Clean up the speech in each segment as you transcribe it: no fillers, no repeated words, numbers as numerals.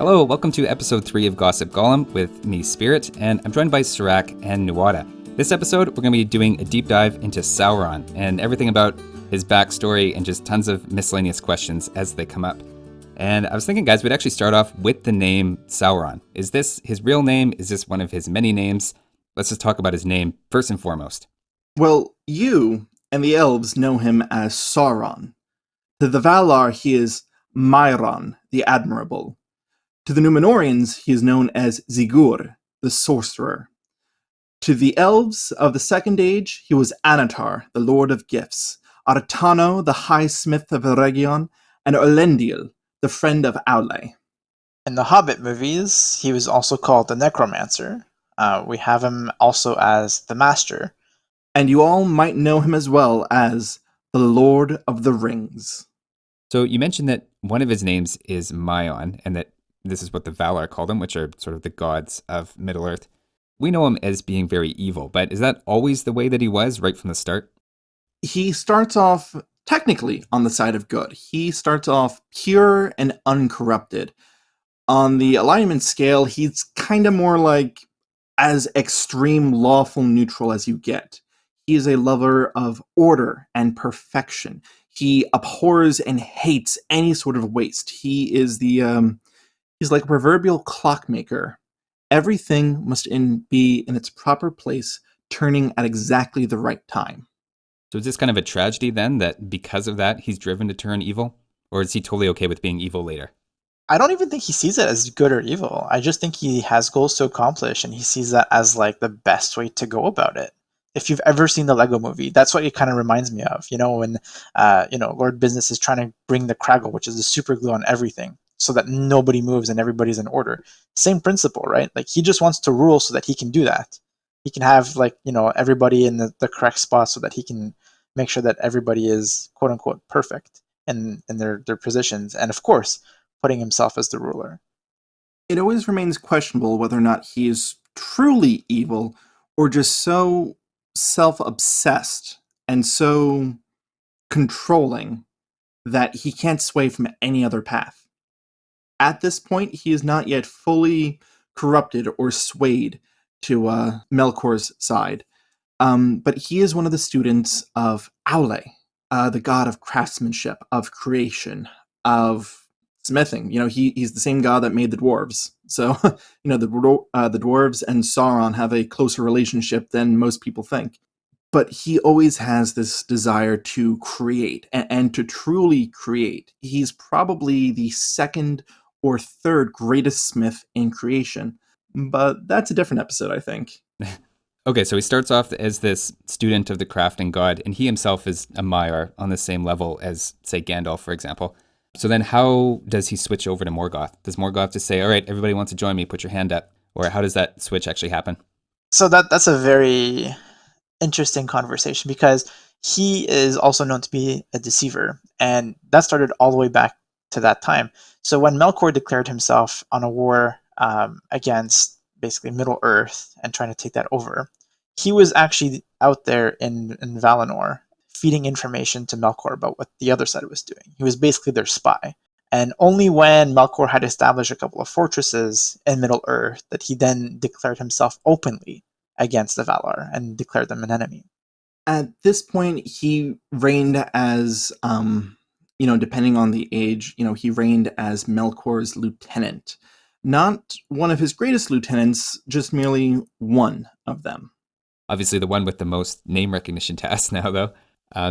Hello, welcome to episode 3 of Gossip Gollum with me, Spirit, and I'm joined by Sirak and Nuadha. This episode, we're going to be doing a deep dive into Sauron and everything about his backstory and just tons of miscellaneous questions as they come up. And I was thinking, guys, we'd actually start off with the name Sauron. Is this his real name? Is this one of his many names? Let's just talk about his name first and foremost. Well, you and the elves know him as Sauron. To the Valar, he is Mairon, the Admirable. To the Numenorians, he is known as Zigur, the Sorcerer. To the elves of the Second Age, he was Anatar, the Lord of Gifts, Artano, the High Smith of Eregion, and Elendil, the Friend of Aule. In the Hobbit movies, he was also called the Necromancer. We have him also as the Master. And you all might know him as well as the Lord of the Rings. So you mentioned that one of his names is Maion, and that this is what the Valar called him, which are sort of the gods of Middle-earth. We know him as being very evil, but is that always the way that he was right from the start? He starts off technically on the side of good. He starts off pure and uncorrupted. On the alignment scale, he's kind of more like as extreme lawful neutral as you get. He is a lover of order and perfection. He abhors and hates any sort of waste. He is he's like a proverbial clockmaker. Everything must be in its proper place, turning at exactly the right time. So is this kind of a tragedy then, that because of that, he's driven to turn evil? Or is he totally okay with being evil later? I don't even think he sees it as good or evil. I just think he has goals to accomplish, and he sees that as like the best way to go about it. If you've ever seen the Lego movie, that's what it kind of reminds me of. You know, when Lord Business is trying to bring the Craggle, which is the super glue on everything, so that nobody moves and everybody's in order. Same principle, right? Like, he just wants to rule so that he can do that. He can have, like, everybody in the correct spot so that he can make sure that everybody is quote unquote perfect in their positions, and of course putting himself as the ruler. It always remains questionable whether or not he is truly evil or just so self-obsessed and so controlling that he can't sway from any other path. At this point, he is not yet fully corrupted or swayed to Melkor's side. But he is one of the students of Aule, the god of craftsmanship, of creation, of smithing. He's the same god that made the dwarves. So, the dwarves and Sauron have a closer relationship than most people think. But he always has this desire to create and to truly create. He's probably the second or third greatest smith in creation. But that's a different episode, I think. Okay, so he starts off as this student of the crafting god, and he himself is a Maiar on the same level as, say, Gandalf, for example. So then how does he switch over to Morgoth? Does Morgoth just say, all right, everybody wants to join me, put your hand up? Or how does that switch actually happen? So that's a very interesting conversation, because he is also known to be a deceiver, and that started all the way back to that time. So when Melkor declared himself on a war against basically Middle Earth and trying to take that over, he was actually out there in Valinor feeding information to Melkor about what the other side was doing. He was basically their spy. And only when Melkor had established a couple of fortresses in Middle Earth that he then declared himself openly against the Valar and declared them an enemy. At this point, he reigned as, depending on the age, he reigned as Melkor's lieutenant. Not one of his greatest lieutenants, just merely one of them. Obviously the one with the most name recognition to us now, though.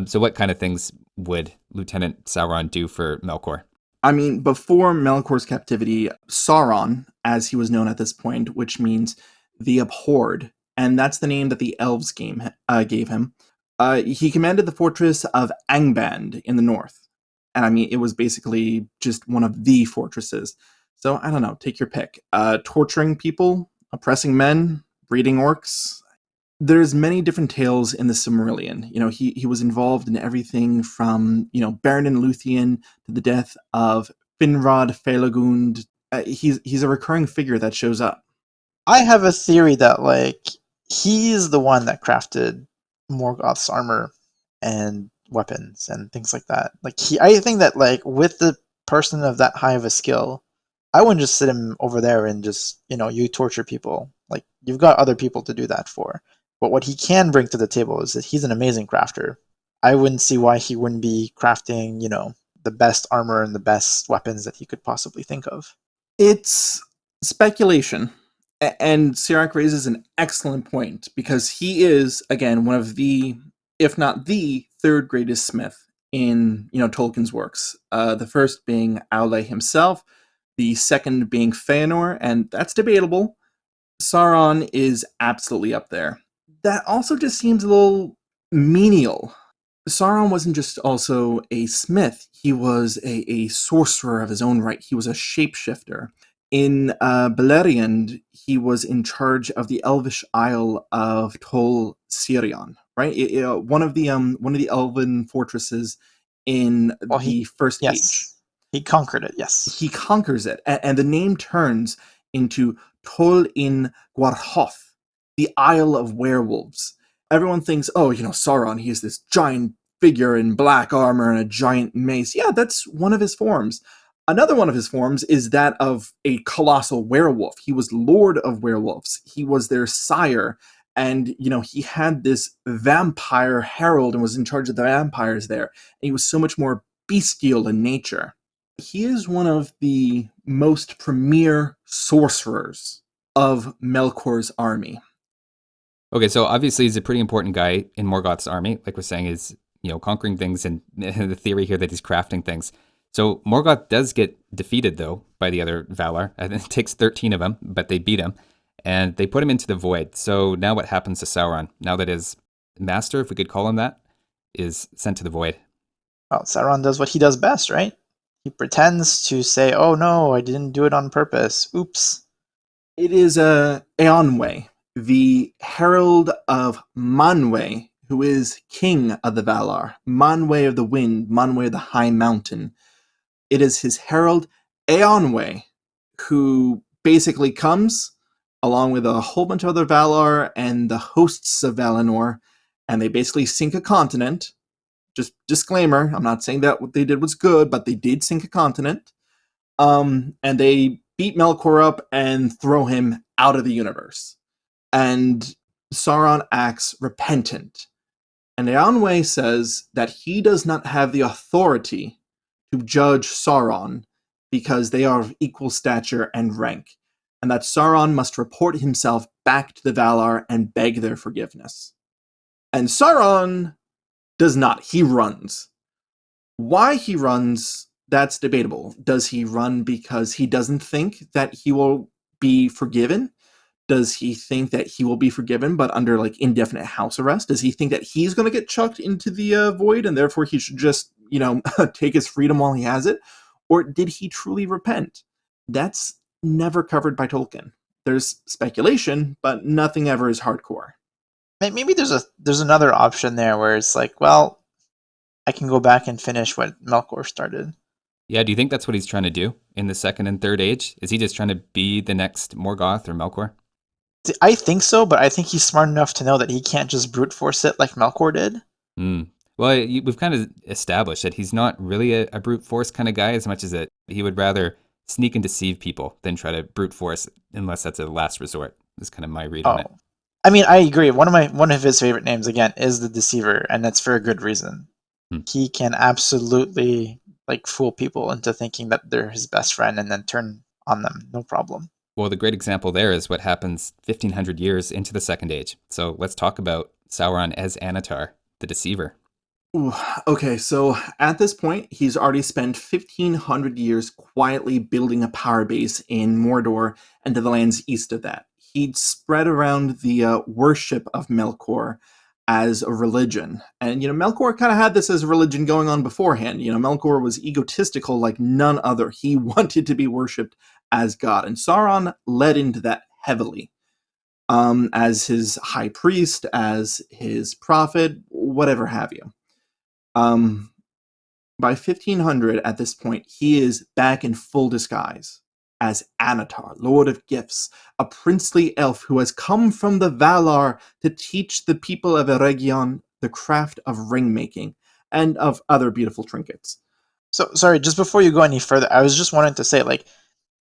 So what kind of things would Lieutenant Sauron do for Melkor? I mean, before Melkor's captivity, Sauron, as he was known at this point, which means the Abhorred, and that's the name that the elves gave him, he commanded the fortress of Angband in the north. And I mean, it was basically just one of the fortresses. So, I don't know, take your pick. Torturing people, oppressing men, breeding orcs. There's many different tales in the Silmarillion. He was involved in everything from, Beren Luthien to the death of Finrod Felagund. He's a recurring figure that shows up. I have a theory that, like, he's the one that crafted Morgoth's armor and weapons and things like that. Like, I think that, like, with the person of that high of a skill, I wouldn't just sit him over there and just, you torture people. Like, you've got other people to do that for. But what he can bring to the table is that he's an amazing crafter. I wouldn't see why he wouldn't be crafting, the best armor and the best weapons that he could possibly think of. It's speculation. And Sirak raises an excellent point because he is, again, one of the, if not the third greatest smith in, Tolkien's works. The first being Aule himself, the second being Feanor, and that's debatable. Sauron is absolutely up there. That also just seems a little menial. Sauron wasn't just also a smith, he was a sorcerer of his own right. He was a shapeshifter. In Beleriand, he was in charge of the Elvish Isle of Tol Sirion, right? One of the elven fortresses in Well, the First Age. yes, he conquered it. Yes, He conquers it, and the name turns into Tol in Gwarhoth, the Isle of Werewolves. Everyone thinks, oh, Sauron, he's this giant figure in black armor and a giant mace. Yeah, that's one of his forms. Another one of his forms is that of a colossal werewolf. He was lord of werewolves. He was their sire. And, he had this vampire herald and was in charge of the vampires there. And he was so much more bestial in nature. He is one of the most premier sorcerers of Melkor's army. Okay, so obviously he's a pretty important guy in Morgoth's army. Like we're saying, is conquering things, and the theory here that he's crafting things. So Morgoth does get defeated though by the other Valar. I think it takes 13 of them, but they beat him, and they put him into the void. So now what happens to Sauron? Now that his master, if we could call him that, is sent to the void. well, Sauron does what he does best, right? He pretends to say, "Oh no, I didn't do it on purpose. Oops." It is Eonwe, the herald of Manwe, who is king of the Valar, Manwe of the wind, Manwe of the high mountain. It is his herald, Eonwe, who basically comes along with a whole bunch of other Valar and the hosts of Valinor, and they basically sink a continent. Just disclaimer, I'm not saying that what they did was good, but they did sink a continent. And they beat Melkor up and throw him out of the universe. And Sauron acts repentant. And Eonwe says that he does not have the authority to judge Sauron because they are of equal stature and rank, and that Sauron must report himself back to the Valar and beg their forgiveness. And Sauron does not. He runs. Why he runs, that's debatable. Does he run because he doesn't think that he will be forgiven? Does he think that he will be forgiven but under indefinite house arrest? Does he think that he's going to get chucked into the void and therefore he should just, take his freedom while he has it? Or did he truly repent? That's never covered by Tolkien. There's speculation, but nothing ever is hardcore. Maybe there's another option there where it's like, well, I can go back and finish what Melkor started. Yeah, do you think that's what he's trying to do in the second and third age? Is he just trying to be the next Morgoth or Melkor? See, I think so, but I think he's smart enough to know that he can't just brute force it like Melkor did. Well, we've kind of established that he's not really a brute force kind of guy as much as that he would rather sneak and deceive people than try to brute force unless that's a last resort. Is kind of my read on it. I mean, I agree. One of his favorite names again is the Deceiver, and that's for a good reason. He can absolutely fool people into thinking that they're his best friend and then turn on them, no problem. Well, the great example there is what happens 1,500 years into the Second Age. So let's talk about Sauron as Anatar, the Deceiver. Ooh, okay, so at this point, he's already spent 1,500 years quietly building a power base in Mordor and to the lands east of that. He'd spread around the worship of Melkor as a religion. And, Melkor kind of had this as a religion going on beforehand. Melkor was egotistical like none other. He wanted to be worshipped as God. And Sauron led into that heavily. As his high priest, as his prophet, whatever have you. By 1500, at this point, he is back in full disguise as Anatar, Lord of Gifts, a princely elf who has come from the Valar to teach the people of Eregion the craft of ring making and of other beautiful trinkets. So, sorry, just before you go any further, I was just wanting to say,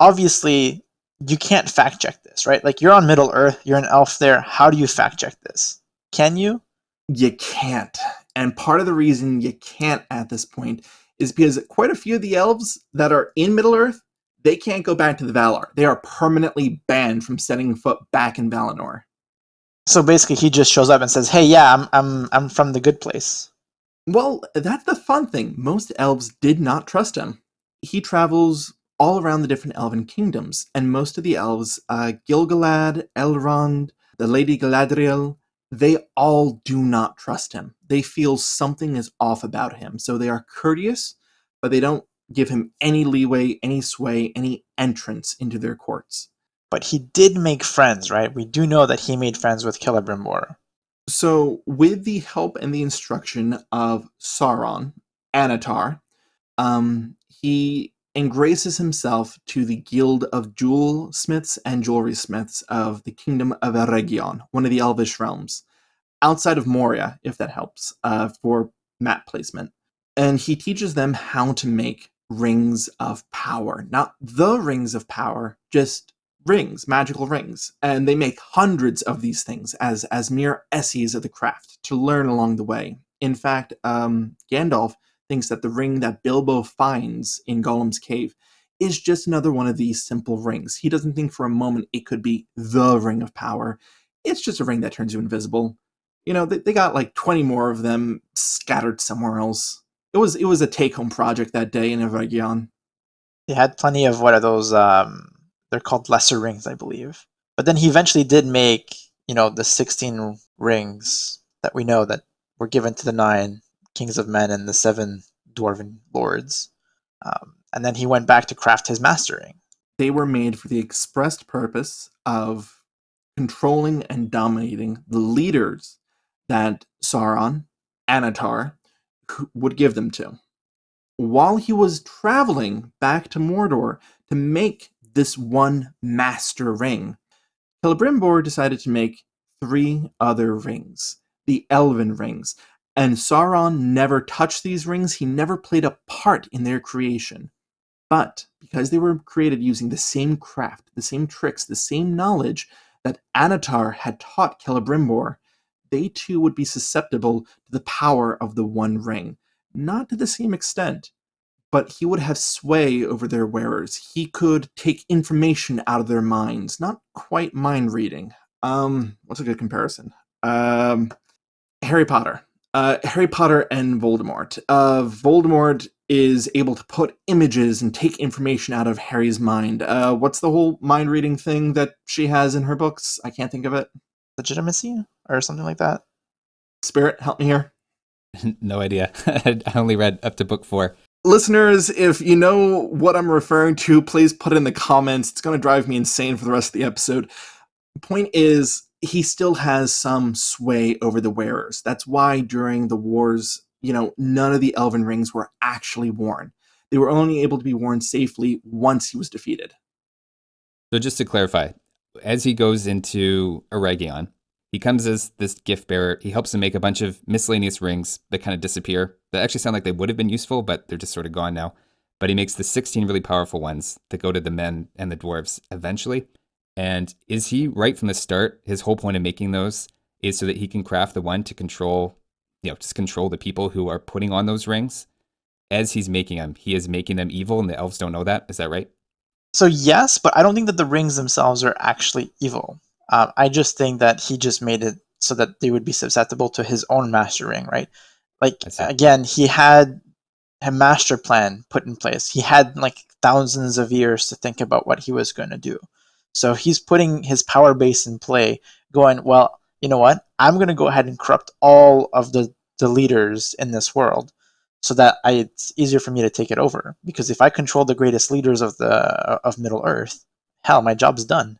obviously you can't fact check this, right? Like, you're on Middle Earth, you're an elf there. How do you fact check this? Can you? You can't. And part of the reason you can't at this point is because quite a few of the elves that are in Middle Earth, they can't go back to the Valar. They are permanently banned from setting foot back in Valinor. So basically, he just shows up and says, "Hey, yeah, I'm from the good place." Well, that's the fun thing. Most elves did not trust him. He travels all around the different elven kingdoms, and most of the elves, Gil-galad, Elrond, the Lady Galadriel, they all do not trust him. They feel something is off about him, so they are courteous, but they don't give him any leeway, any sway, any entrance into their courts. But he did make friends, right? We do know that he made friends with Celebrimbor. So, with the help and the instruction of Sauron, Anatar, he engraces himself to the Guild of Jewel Smiths and Jewelry Smiths of the Kingdom of Eregion, one of the Elvish realms, outside of Moria, if that helps, for map placement. And he teaches them how to make rings of power. Not the rings of power, just rings, magical rings. And they make hundreds of these things as mere essays of the craft to learn along the way. In fact, Gandalf thinks that the ring that Bilbo finds in Gollum's cave is just another one of these simple rings. He doesn't think for a moment it could be the ring of power. It's just a ring that turns you invisible. You know, they got like 20 more of them scattered somewhere else. It was a take-home project that day in Eregion. He had plenty of what are those? They're called lesser rings, I believe. But then he eventually did make, the 16 rings that we know that were given to the 9 kings of men and the 7 dwarven lords. And then he went back to craft his master ring. They were made for the expressed purpose of controlling and dominating the leaders that Sauron, Anatar, would give them to. While he was traveling back to Mordor to make this one master ring, Celebrimbor decided to make 3 other rings, the Elven rings, and Sauron never touched these rings. He never played a part in their creation. But because they were created using the same craft, the same tricks, the same knowledge that Anatar had taught Celebrimbor, they too would be susceptible to the power of the One Ring. Not to the same extent, but he would have sway over their wearers. He could take information out of their minds. Not quite mind reading. What's a good comparison? Harry Potter. Harry Potter and Voldemort. Voldemort is able to put images and take information out of Harry's mind. What's the whole mind reading thing that she has in her books? I can't think of it. Legitimacy or something like that. Spirit, help me here. No idea. I only read up to book 4. Listeners, if you know what I'm referring to, please put it in the comments. It's going to drive me insane for the rest of the episode. The point is, he still has some sway over the wearers. That's why during the wars, none of the elven rings were actually worn. They were only able to be worn safely once he was defeated. So just to clarify, as he goes into Eregion, he comes as this gift bearer. He helps them make a bunch of miscellaneous rings that kind of disappear. That actually sound like they would have been useful, but they're just sort of gone now. But he makes the 16 really powerful ones that go to the men and the dwarves eventually. And is he right from the start? His whole point of making those is so that he can craft the one to control, just control the people who are putting on those rings. As he's making them, he is making them evil, and the elves don't know that. Is that right? So yes, but I don't think that the rings themselves are actually evil. I just think that he just made it so that they would be susceptible to his own master ring, right? Like, again, he had a master plan put in place. He had like thousands of years to think about what he was going to do. So he's putting his power base in play, going, well, you know what? I'm going to go ahead and corrupt all of the leaders in this world so that it's easier for me to take it over. Because if I control the greatest leaders of Middle Earth, hell, my job's done.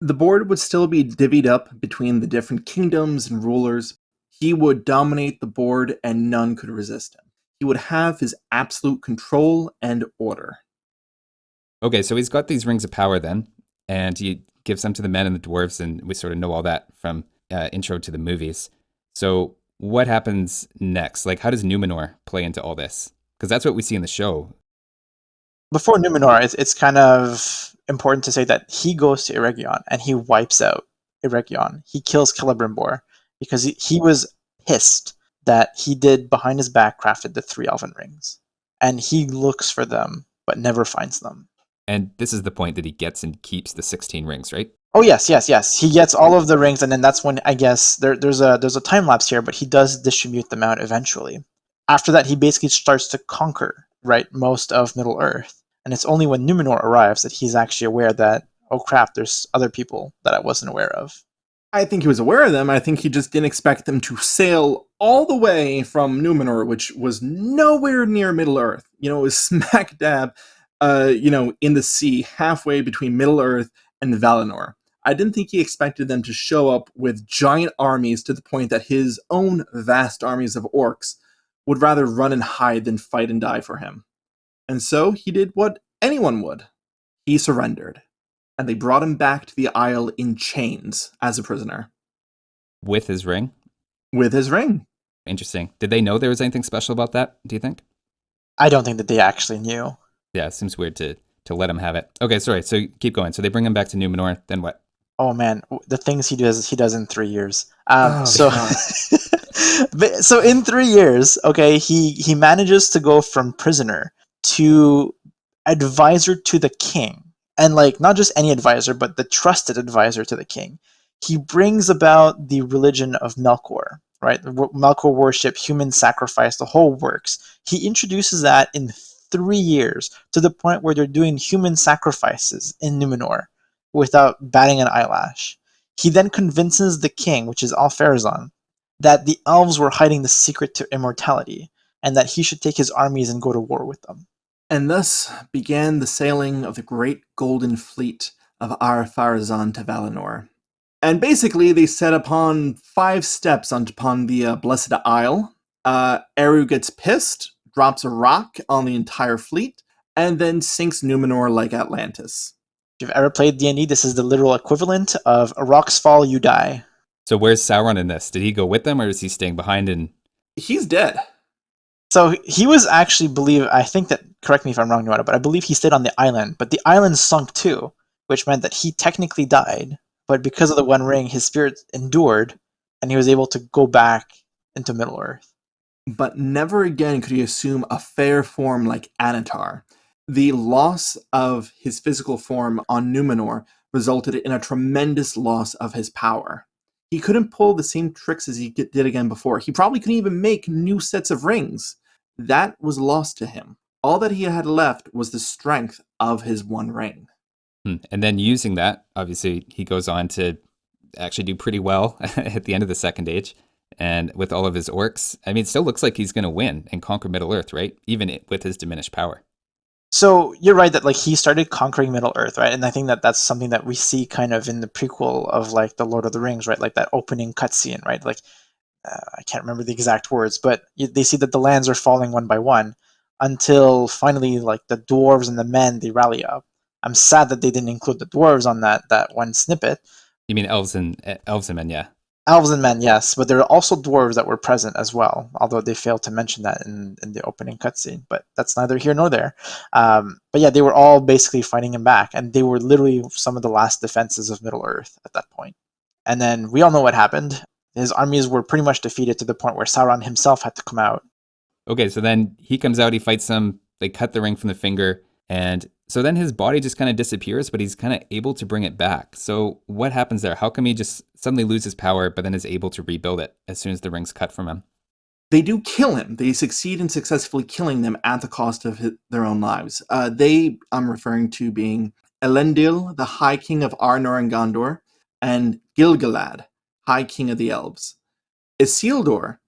The board would still be divvied up between the different kingdoms and rulers. He would dominate the board and none could resist him. He would have his absolute control and order. Okay, so he's got these rings of power then, and he gives them to the men and the dwarves, and we sort of know all that from intro to the movies. So what happens next? Like, how does Numenor play into all this? Because that's what we see in the show. before Numenor, it's kind of important to say that he goes to Eregion and he wipes out Eregion. He kills Celebrimbor because he was pissed that he did behind his back crafted the 3 elven rings. And he looks for them, but never finds them. And this is the point that he gets and keeps the 16 rings, right? Oh yes, yes, yes. He gets all of the rings, and then that's when I guess there's a time lapse here, but he does distribute them out eventually. After that, he basically starts to conquer most of Middle Earth, and it's only when Numenor arrives that he's actually aware that, oh crap, there's other people that I wasn't aware of. I think he was aware of them. I think he just didn't expect them to sail all the way from Numenor, which was nowhere near Middle Earth. It was smack dab, in the sea, halfway between Middle Earth and Valinor. I didn't think he expected them to show up with giant armies to the point that his own vast armies of orcs would rather run and hide than fight and die for him. And so he did what anyone would. He surrendered. And they brought him back to the Isle in chains as a prisoner. With his ring? With his ring. Interesting. Did they know there was anything special about that, do you think? I don't think that they actually knew. Yeah, it seems weird to let him have it. Okay, sorry, so keep going. So they bring him back to Numenor, then what? Oh man, the things he does in 3 years. So in 3 years, okay, he manages to go from prisoner to advisor to the king. And not just any advisor, but the trusted advisor to the king. He brings about the religion of Melkor, right? Melkor worship, human sacrifice, the whole works. He introduces that in 3 years to the point where they're doing human sacrifices in Numenor without batting an eyelash. He then convinces the king, which is Al-Pharazôn, that the elves were hiding the secret to immortality and that he should take his armies and go to war with them. And thus began the sailing of the great golden fleet of Ar-Pharazôn to Valinor. And basically, they set upon 5 steps upon the Blessed Isle. Eru gets pissed, drops a rock on the entire fleet, and then sinks Numenor like Atlantis. If you've ever played D&D, this is the literal equivalent of a rocks fall, you die. So where's Sauron in this? Did he go with them, or is he staying behind? And he's dead. So he was actually I think that, correct me if I'm wrong, Nuadha, but I believe he stayed on the island, but the island sunk too, which meant that he technically died, but because of the One Ring, his spirit endured, and he was able to go back into Middle-earth. But never again could he assume a fair form like Anatar. The loss of his physical form on Numenor resulted in a tremendous loss of his power. He couldn't pull the same tricks as he did again before. He probably couldn't even make new sets of rings. That was lost to him. All that he had left was the strength of his One Ring. And then using that, obviously, he goes on to actually do pretty well at the end of the Second Age. And with all of his orcs, I mean, it still looks like he's going to win and conquer Middle-earth, right? Even with his diminished power. So you're right that he started conquering Middle-earth, right? And I think that that's something that we see kind of in the prequel of the Lord of the Rings, right? That opening cutscene, right? I can't remember the exact words, but they see that the lands are falling one by one until finally the dwarves and the men, they rally up. I'm sad that they didn't include the dwarves on that one snippet. You mean elves and men, yeah. Elves and men, yes, but there are also dwarves that were present as well, although they failed to mention that in the opening cutscene, but that's neither here nor there. But yeah, they were all basically fighting him back, and they were literally some of the last defenses of Middle-earth at that point. And then we all know what happened. His armies were pretty much defeated to the point where Sauron himself had to come out. Okay, so then he comes out, he fights them, they cut the ring from the finger, and so then his body just kind of disappears, but he's kind of able to bring it back. So what happens there? How come he just suddenly loses power, but then is able to rebuild it as soon as the ring's cut from him? They do kill him. They succeed in successfully killing them at the cost of their own lives. I'm referring to being Elendil, the High King of Arnor and Gondor, and Gil-galad, High King of the Elves. Isildur,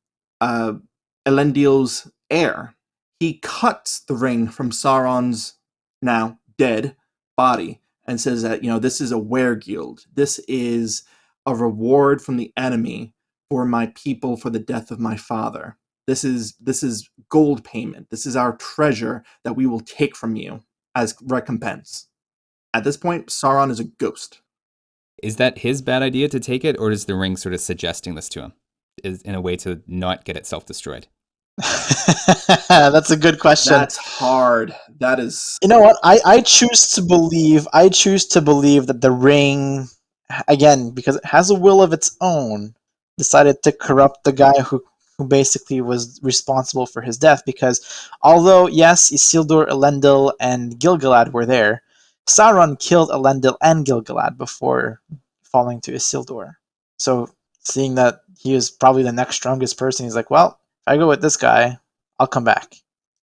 Elendil's heir, he cuts the ring from Sauron's now dead body and says that, this is a weregild. This is a reward from the enemy for my people for the death of my father. This is gold payment. This is our treasure that we will take from you as recompense. At this point, Sauron is a ghost. Is that his bad idea to take it, or is the ring sort of suggesting this to him in a way to not get it self-destroyed? That's a good question. That's hard. that is You know what? I choose to believe. I choose to believe that the ring, again, because it has a will of its own, decided to corrupt the guy who basically was responsible for his death. Because although yes, Isildur, Elendil, and Gilgalad were there, Sauron killed Elendil and Gilgalad before falling to Isildur. So seeing that he is probably the next strongest person, he's like, well, if I go with this guy, I'll come back.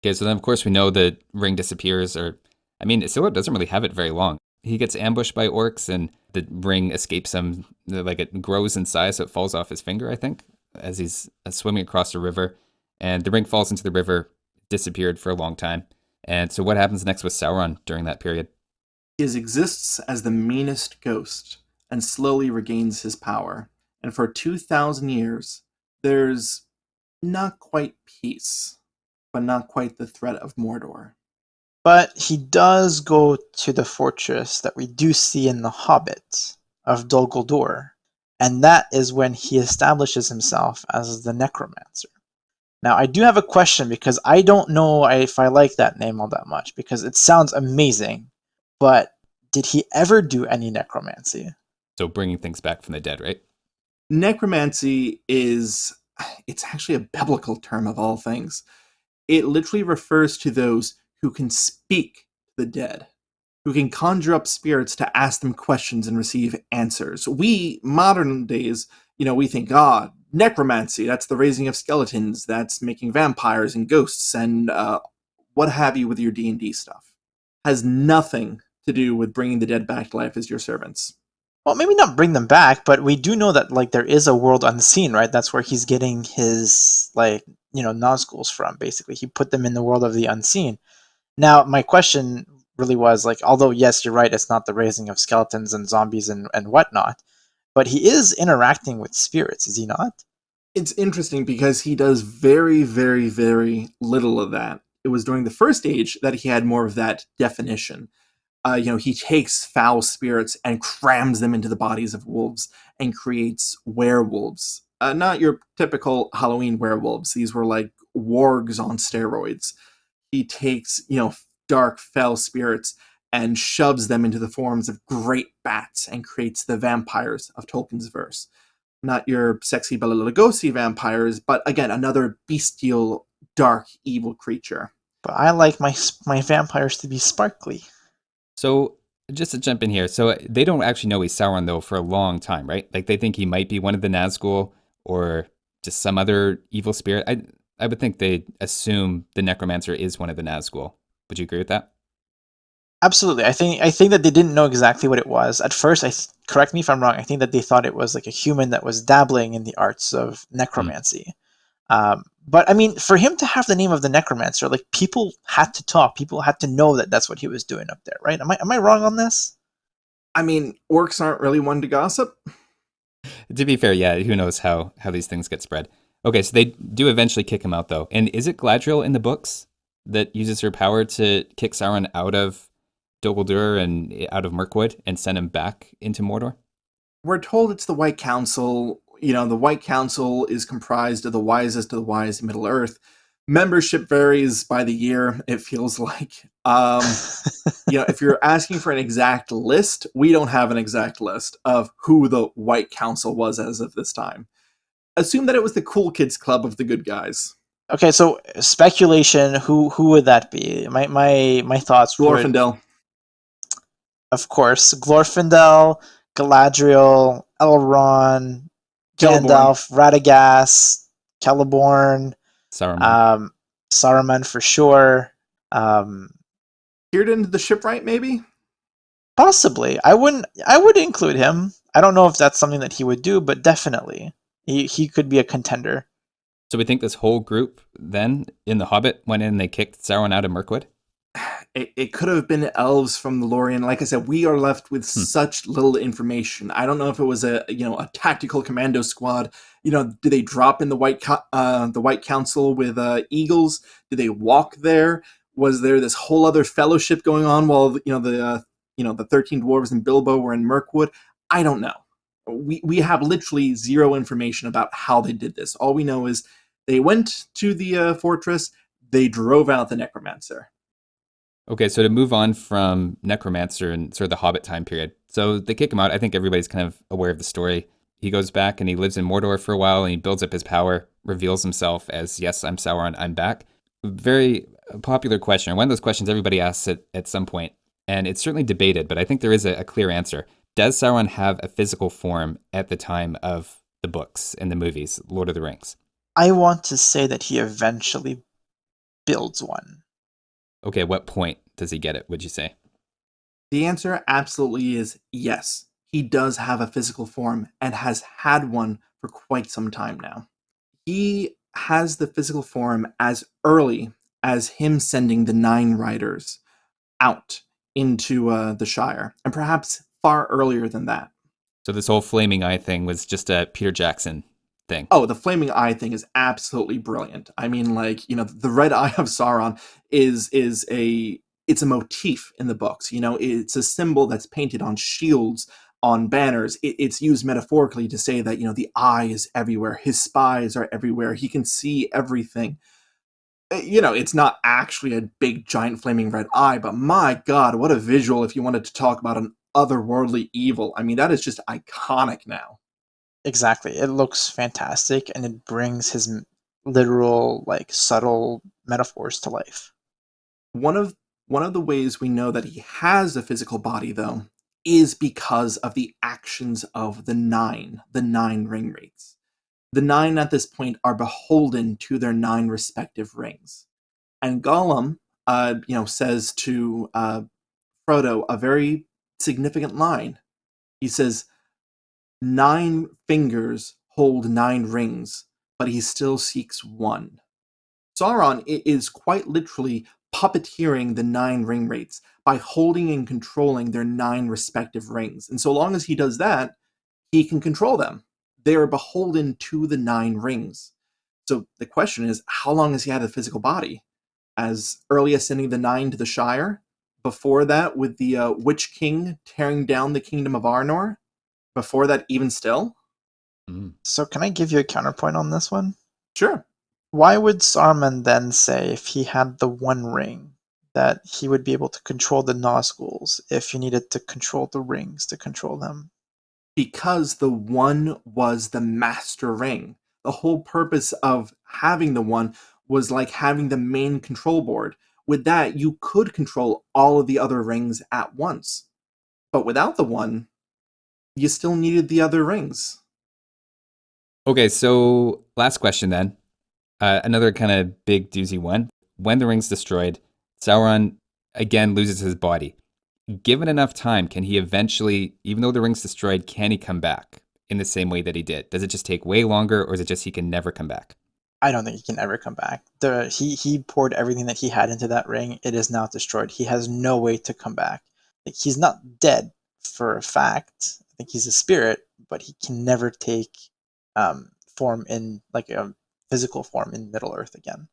Okay, so then of course we know the ring disappears, or I mean, Isildur doesn't really have it very long. He gets ambushed by orcs, and the ring escapes him. Like it grows in size, so it falls off his finger, I think, as he's swimming across the river. And the ring falls into the river, disappeared for a long time. And so what happens next with Sauron during that period? he exists as the meanest ghost and slowly regains his power. And for 2,000 years, there's not quite peace, but not quite the threat of Mordor. But he does go to the fortress that we do see in The Hobbit of Dol Guldur, and that is when he establishes himself as the Necromancer. Now, I do have a question because I don't know if I like that name all that much because it sounds amazing, but did he ever do any necromancy? So bringing things back from the dead, right? Necromancy it's actually a biblical term of all things. It literally refers to those who can speak to the dead, who can conjure up spirits to ask them questions and receive answers. We, modern days, we think, necromancy, that's the raising of skeletons, that's making vampires and ghosts and what have you with your D&D stuff. Has nothing to do with bringing the dead back to life as your servants. Well, maybe not bring them back, but we do know that like there is a world unseen, right? That's where he's getting his Nazguls from. Basically, he put them in the world of the unseen. Now, my question really was like, although yes, you're right, it's not the raising of skeletons and zombies and whatnot, but he is interacting with spirits, is he not? It's interesting because he does very, very, very little of that. It was during the first age that he had more of that definition. He takes foul spirits and crams them into the bodies of wolves and creates werewolves. Not your typical Halloween werewolves. These were like wargs on steroids. He takes, dark, foul spirits and shoves them into the forms of great bats and creates the vampires of Tolkien's verse. Not your sexy Bela Lugosi vampires, but again, another bestial, dark, evil creature. But I like my vampires to be sparkly. So just to jump in here, so they don't actually know he's Sauron though for a long time, right? Like they think he might be one of the Nazgul or just some other evil spirit. I would think they assume the Necromancer is one of the Nazgul. Would you agree with that? Absolutely. I think that they didn't know exactly what it was. At first, correct me if I'm wrong, I think that they thought it was like a human that was dabbling in the arts of necromancy. But I mean, for him to have the name of the Necromancer, like people had to talk, people had to know that that's what he was doing up there, right? Am I wrong on this? I mean, orcs aren't really one to gossip. To be fair, yeah, who knows how these things get spread. Okay, so they do eventually kick him out though. And is it Galadriel in the books that uses her power to kick Sauron out of Dol Guldur and out of Mirkwood and send him back into Mordor? We're told it's the White Council. The White Council is comprised of the wisest of the wise in Middle Earth. Membership varies by the year, it feels like. If you're asking for an exact list, we don't have an exact list of who the White Council was as of this time. Assume that it was the Cool Kids Club of the good guys. Okay, so speculation, who would that be? My thoughts would, Glorfindel. of course, Glorfindel, Galadriel, Elrond, Celeborn. Gandalf, Radagast, Celeborn, Saruman. Saruman for sure. Um, Círdan the Shipwright, maybe? Possibly. I would include him. I don't know if that's something that he would do, but definitely. He could be a contender. So we think this whole group then in The Hobbit went in and they kicked Sauron out of Mirkwood? It could have been elves from the Lorien. Like I said, we are left with such little information. I don't know if it was a tactical commando squad. Did they drop in the White Council with eagles? Did they walk there? Was there this whole other fellowship going on while the 13 dwarves and Bilbo were in Mirkwood? I don't know. We have literally zero information about how they did this. All we know is they went to the fortress. They drove out the Necromancer. Okay, so to move on from Necromancer and sort of the Hobbit time period. So they kick him out. I think everybody's kind of aware of the story. He goes back and he lives in Mordor for a while and he builds up his power, reveals himself as, yes, I'm Sauron, I'm back. Very popular question. One of those questions everybody asks at some point, and it's certainly debated, but I think there is a clear answer. Does Sauron have a physical form at the time of the books and the movies, Lord of the Rings? I want to say that he eventually builds one. Okay, at what point does he get it, would you say? The answer absolutely is yes. He does have a physical form and has had one for quite some time now. He has the physical form as early as him sending the Nine Riders out into the Shire, and perhaps far earlier than that. So this whole flaming eye thing was just a Peter Jackson thing. Oh, the flaming eye thing is absolutely brilliant. I mean, like, the red eye of Sauron is it's a motif in the books. It's a symbol that's painted on shields, on banners. It's used metaphorically to say that, the eye is everywhere. His spies are everywhere. He can see everything. It's not actually a big, giant, flaming red eye, but my God, what a visual if you wanted to talk about an otherworldly evil. I mean, that is just iconic now. Exactly. It looks fantastic and it brings his literal, like, subtle metaphors to life. One of the ways we know that he has a physical body, though, is because of the actions of the nine ring wraiths. The nine at this point are beholden to their 9 respective rings. And Gollum, says to Frodo a very significant line. He says, 9 fingers hold 9 rings, but he still seeks one. Sauron is quite literally puppeteering the 9 ring wraiths by holding and controlling their 9 respective rings. And so long as he does that, he can control them. They are beholden to the 9 rings. So the question is, how long has he had a physical body? As early as sending the 9 to the Shire? Before that, with the Witch King tearing down the kingdom of Arnor? Before that, even still? So can I give you a counterpoint on this one? Sure. Why would Saruman then say, if he had the One Ring, that he would be able to control the Nazguls if you needed to control the rings to control them? Because the One was the master ring. The whole purpose of having the One was like having the main control board. With that, you could control all of the other rings at once. But without the One, you still needed the other rings. Okay, so last question then. Another kind of big doozy one. When the ring's destroyed, Sauron again loses his body. Given enough time, can he eventually, even though the ring's destroyed, can he come back in the same way that he did? Does it just take way longer, or is it just he can never come back? I don't think he can ever come back. He poured everything that he had into that ring. It is now destroyed. He has no way to come back. Like, he's not dead for a fact. I think he's a spirit, but he can never take form in, like, a physical form in Middle Earth again.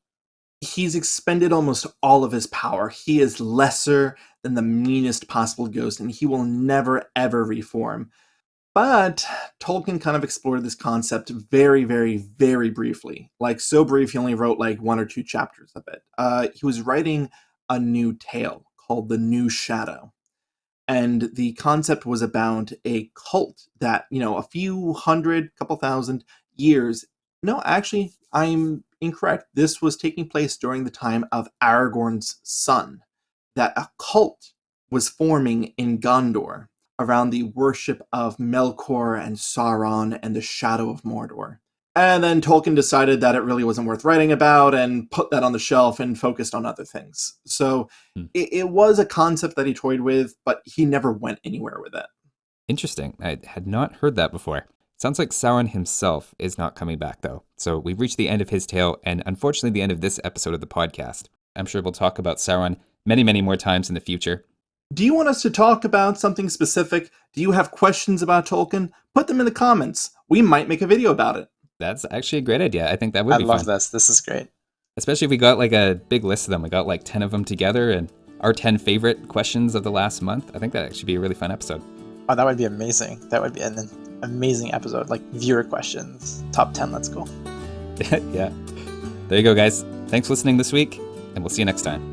He's expended almost all of his power. He is lesser than the meanest possible ghost, and he will never, ever reform. But Tolkien kind of explored this concept very, very, very briefly. Like, so brief, he only wrote like 1 or 2 chapters of it. He was writing a new tale called The New Shadow. And the concept was about a cult that, a few hundred, couple thousand years. No, actually, I'm incorrect. This was taking place during the time of Aragorn's son. That a cult was forming in Gondor around the worship of Melkor and Sauron and the Shadow of Mordor. And then Tolkien decided that it really wasn't worth writing about and put that on the shelf and focused on other things. So it was a concept that he toyed with, but he never went anywhere with it. Interesting. I had not heard that before. Sounds like Sauron himself is not coming back, though. So we've reached the end of his tale, and unfortunately the end of this episode of the podcast. I'm sure we'll talk about Sauron many, many more times in the future. Do you want us to talk about something specific? Do you have questions about Tolkien? Put them in the comments. We might make a video about it. That's actually a great idea. I think that would be fun. I love this. This is great. Especially if we got like a big list of them. We got like 10 of them together and our 10 favorite questions of the last month. I think that'd actually be a really fun episode. Oh, that would be amazing. That would be an amazing episode. Like, viewer questions. Top 10, let's go. Yeah. There you go, guys. Thanks for listening this week, and we'll see you next time.